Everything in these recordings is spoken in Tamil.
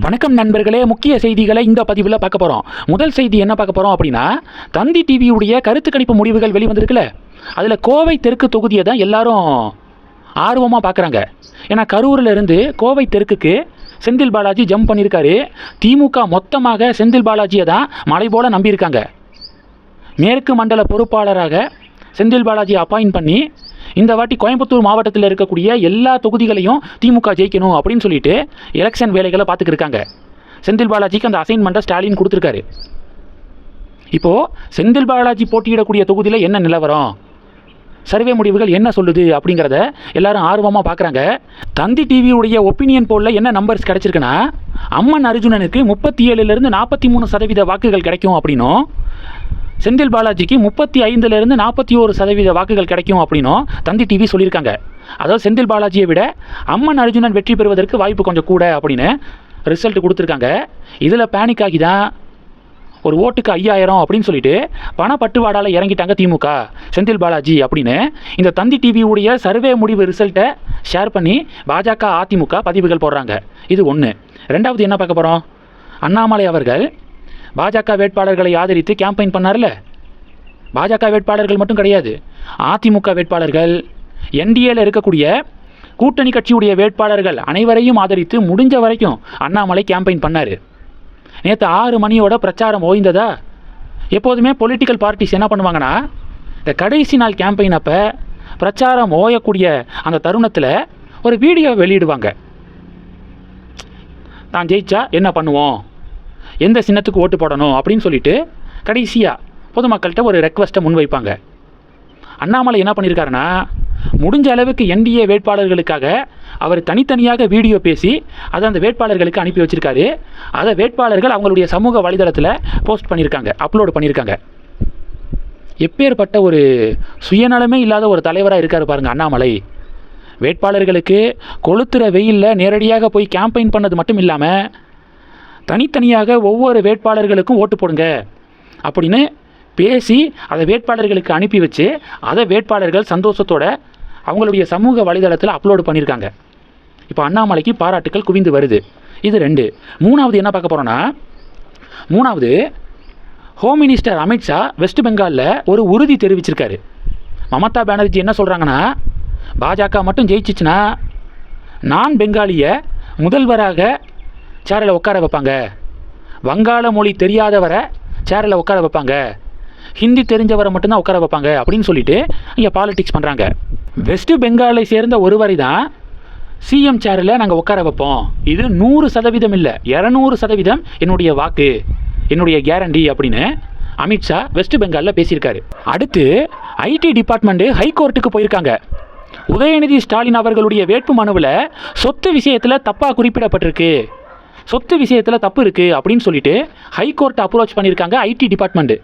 வணக்கம் நண்பர்களே, முக்கிய செய்திகளை இந்த பதிவில் பார்க்க போகிறோம். முதல் செய்தி என்ன பார்க்க போகிறோம் அப்படின்னா, தந்தி டிவியுடைய கருத்து கணிப்பு முடிவுகள் வெளிவந்திருக்குல்ல, அதில் கோவை தெற்கு தொகுதியை தான் எல்லாரும் ஆர்வமாக பார்க்குறாங்க. ஏன்னா கரூரில் இருந்து கோவை தெற்குக்கு செந்தில் பாலாஜி ஜம்ப் பண்ணியிருக்காரு. திமுக மொத்தமாக செந்தில் பாலாஜியை தான் மலை போல் நம்பியிருக்காங்க. மேற்கு மண்டல பொறுப்பாளராக செந்தில் பாலாஜி அப்பாயின்ட் பண்ணி இந்த வாட்டி கோயம்புத்தூர் மாவட்டத்தில் இருக்கக்கூடிய எல்லா தொகுதிகளையும் திமுக ஜெயிக்கணும் அப்படின்னு சொல்லிட்டு எலெக்ஷன் வேலைகளை பார்த்துக்கிட்டு இருக்காங்க. செந்தில் பாலாஜிக்கு அந்த அசைன்மெண்ட்டை ஸ்டாலின் கொடுத்துருக்காரு. இப்போது செந்தில் பாலாஜி போட்டியிடக்கூடிய தொகுதியில் என்ன நிலவரம், சர்வே முடிவுகள் என்ன சொல்லுது அப்படிங்கிறத எல்லாரும் ஆர்வமாக பார்க்குறாங்க. தந்தி டிவியுடைய ஒப்பீனியன் போலில் என்ன நம்பர்ஸ் கிடச்சிருக்குன்னா, அம்மன் அர்ஜுனனுக்கு 37லேருந்து 43% வாக்குகள் கிடைக்கும் அப்படின்னும், செந்தில் பாலாஜிக்கு 35லேருந்து 41% வாக்குகள் கிடைக்கும் அப்படின்னும் தந்தி டிவி சொல்லியிருக்காங்க. அதாவது செந்தில் பாலாஜியை விட அம்மன் அர்ஜுனன் வெற்றி பெறுவதற்கு வாய்ப்பு கொஞ்சம் கூட அப்படின்னு ரிசல்ட் கொடுத்துருக்காங்க. இதில் பேனிக் ஆகி தான் ஒரு ஓட்டுக்கு 5000 அப்படின்னு சொல்லிட்டு பணப்பட்டுவாடால் இறங்கிட்டாங்க திமுக செந்தில் பாலாஜி அப்படின்னு இந்த தந்தி டிவியுடைய சர்வே முடிவு ரிசல்ட்டை ஷேர் பண்ணி பாஜக அதிமுக பதிவுகள் போடுறாங்க. இது ஒன்று. ரெண்டாவது என்ன பார்க்க போகிறோம், அண்ணாமலை அவர்கள் பாஜக வேட்பாளர்களை ஆதரித்து கேம்பெயின் பண்ணார்ல. பாஜக வேட்பாளர்கள் மட்டும் கிடையாது, அதிமுக வேட்பாளர்கள், என்டிஏல இருக்கக்கூடிய கூட்டணி கட்சியுடைய வேட்பாளர்கள் அனைவரையும் ஆதரித்து முடிஞ்ச வரைக்கும் அண்ணாமலை கேம்பெயின் பண்ணார். நேற்று 6 மணியோட பிரச்சாரம் ஓய்ந்ததா. எப்போதுமே பொலிட்டிக்கல் பார்ட்டிஸ் என்ன பண்ணுவாங்கன்னா, இந்த கடைசி நாள் கேம்பெயின் அப்போ பிரச்சாரம் ஓயக்கூடிய அந்த தருணத்தில் ஒரு வீடியோ வெளியிடுவாங்க. தான் ஜெயிச்சா என்ன பண்ணுவோம், எந்த சின்னத்துக்கு ஓட்டு போடணும் அப்படின்னு சொல்லிட்டு கடைசியாக பொதுமக்கள்கிட்ட ஒரு ரெக்வஸ்ட்டை முன்வைப்பாங்க. அண்ணாமலை என்ன பண்ணியிருக்காருன்னா, முடிஞ்ச அளவுக்கு என்டிஏ வேட்பாளர்களுக்காக அவர் தனித்தனியாக வீடியோ பேசி அதை அந்த வேட்பாளர்களுக்கு அனுப்பி வச்சுருக்காரு. அதை வேட்பாளர்கள் அவங்களுடைய சமூக வலைதளத்தில் போஸ்ட் பண்ணியிருக்காங்க, அப்லோடு பண்ணியிருக்காங்க. எப்பேற்பட்ட ஒரு சுயநலமே இல்லாத ஒரு தலைவராக இருக்கார் பாருங்கள் அண்ணாமலை. வேட்பாளர்களுக்கு கொளுத்துற வெயிலில் நேரடியாக போய் கேம்பெயின் பண்ணது மட்டும் இல்லாமல் தனித்தனியாக ஒவ்வொரு வேட்பாளர்களுக்கும் ஓட்டு போடுங்க அப்படின்னு பேசி அதை வேட்பாளர்களுக்கு அனுப்பி வச்சு அதை வேட்பாளர்கள் சந்தோஷத்தோடு அவங்களுடைய சமூக வலைதளத்தில் அப்லோடு பண்ணியிருக்காங்க. இப்போ அண்ணாமலைக்கு பாராட்டுக்கள் குவிந்து வருது. இது 2. மூணாவது என்ன பார்க்க போகிறோன்னா, மூணாவது ஹோம் மினிஸ்டர் அமித்ஷா வெஸ்ட் பெங்காலில் ஒரு உறுதி தெரிவிச்சிருக்காரு. மமதா பானர்ஜி என்ன சொல்கிறாங்கன்னா, பாஜக மட்டும் ஜெயிச்சிச்சுன்னா நான் பெங்காலியை முதல்வராக சேரில் உட்கார வைப்பாங்க, வங்காள மொழி தெரியாதவரை சேரில் உட்கார வைப்பாங்க, ஹிந்தி தெரிஞ்சவரை மட்டும்தான் உட்கார வைப்பாங்க அப்படின்னு சொல்லிட்டு இங்கே பாலிடிக்ஸ் பண்ணுறாங்க. வெஸ்ட் பெங்காலை சேர்ந்த ஒருவரை தான் சிஎம் சேரில் நாங்கள் உட்கார வைப்போம், இது 100% இல்லை 200% என்னுடைய வாக்கு, என்னுடைய கேரண்டி அப்படின்னு அமித்ஷா வெஸ்ட் பெங்காலில் பேசியிருக்காரு. அடுத்து ஐடி டிபார்ட்மெண்ட்டு ஹைகோர்ட்டுக்கு போயிருக்காங்க. உதயநிதி ஸ்டாலின் அவர்களுடைய வேட்பு மனுவில் சொத்து விஷயத்தில் தப்பாக குறிப்பிடப்பட்டிருக்கு, சொத்து விஷயத்தில் தப்பு இருக்குது அப்படின்னு சொல்லிட்டு ஹைகோர்ட்டை அப்ரோச் பண்ணியிருக்காங்க ஐடி டிபார்ட்மெண்ட்டு.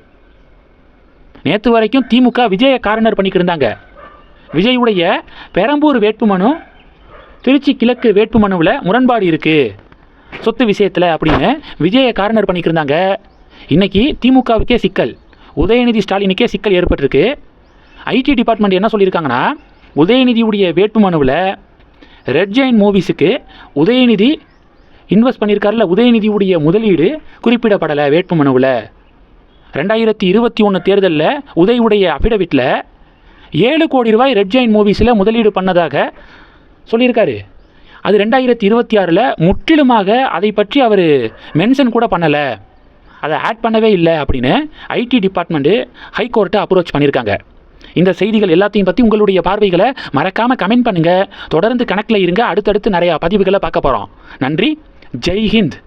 நேற்று வரைக்கும் திமுக விஜயை கார்னர் பண்ணிக்கிட்டு இருந்தாங்க. விஜயுடைய பெரம்பூர் வேட்புமனு திருச்சி கிழக்கு வேட்புமனுவில் முரண்பாடு இருக்குது சொத்து விஷயத்தில் அப்படின்னு விஜயை கார்னர் பண்ணிக்கிட்டு இருந்தாங்க. இன்றைக்கி திமுகவுக்கே சிக்கல், உதயநிதி ஸ்டாலினுக்கே சிக்கல் ஏற்பட்டிருக்கு. ஐடி டிபார்ட்மெண்ட் என்ன சொல்லியிருக்காங்கன்னா, உதயநிதியுடைய வேட்புமனுவில் ரெட் ஜெயின் மூவிஸுக்கு உதயநிதி இன்வெஸ்ட் பண்ணியிருக்காருல, உதயநிதியுடைய முதலீடு குறிப்பிடப்படலை வேட்புமனுவில். 2021 தேர்தலில் உதயுடைய அஃபிடவிட்டில் 7 கோடி ரூபாய் ரெட் ஜெயின் மூவிஸில் முதலீடு பண்ணதாக சொல்லியிருக்காரு. அது 2026 முற்றிலுமாக அதை பற்றி அவர் மென்ஷன் கூட பண்ணலை, அதை ஆட் பண்ணவே இல்லை அப்படின்னு ஐடி டிபார்ட்மெண்ட்டு ஹைகோர்ட்டை அப்ரோச் பண்ணியிருக்காங்க. இந்த செய்திகள் எல்லாத்தையும் பற்றி உங்களுடைய பார்வைகளை மறக்காமல் கமெண்ட் பண்ணுங்கள். தொடர்ந்து கணக்கில் இருங்க, அடுத்தடுத்து நிறையா பதிவுகளை பார்க்க போகிறோம். நன்றி, ஜெய் ஹிந்த்.